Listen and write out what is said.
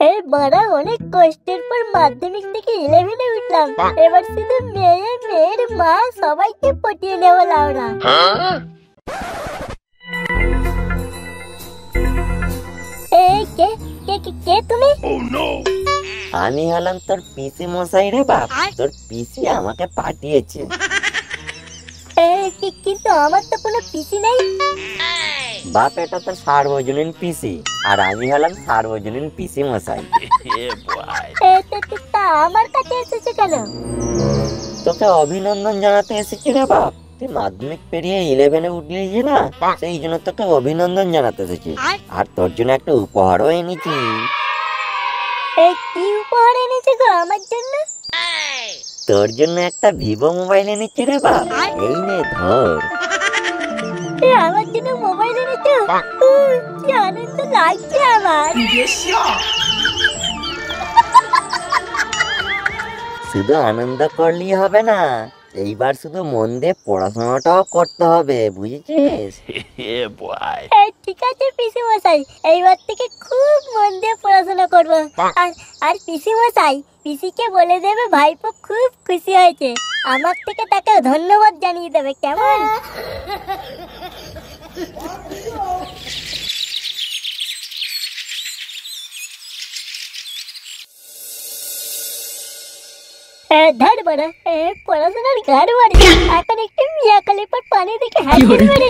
এই বড় অনেক কষ্টের পর মাধ্যমিক থেকে 11-এ উঠলাম। এবার শুধু মেয়ের মা সবাইকে পটিয়ে নেব লাউরা। এই কে কে কে কে তুমি? আমি হলাম তোর পিসি মশাই রে বাপ। তোর পিসি আমাকে পাঠিয়েছে। কিন্তু আমার তো কোনো পিসি নেই। বাপ, এটা তো সার্বজনীন পিসি, আর আমি হলাম সার্বজনীন পিসি মশাই। তা আমার কাছে এসেছে কেন? তোকে অভিনন্দন জানাতে এসেছি রে বাপ। তুই মাধ্যমিক পেরিয়ে 11-এ উঠলি না, সেই জন্য তোকে অভিনন্দন জানাতে এসেছি। আর তোর জন্য একটা উপহারও এনেছি। কি উপহার এনেছে গো আমার জন্য? তোর জন্য একটা ভিভো মোবাইল এনেছি রে বাপ। এই নে ধর। আমার জন্য মোবাইল এনেছো? কি আনন্দ লাগছে আমার। শুধু আনন্দ করলেই হবে না, এইবার শুধু মন দিয়ে পড়াশোনাটাও করতে হবে, বুঝেছিস? ঠিক আছে পিসি মশাই, এইবার থেকে খুব মন দিয়ে পড়াশোনা করবো। আর পিসি মশাই, পিসিকে বলে দেবে ভাইপো খুব খুশি হয়েছে। আমার থেকে তাকে ধন্যবাদ জানিয়ে দেবে, কেমন? ধর বড়, পড়াশোনার ঘর বাড়ি। এখন একটু মিয়া খালির পর পানি দেখে হাজির করে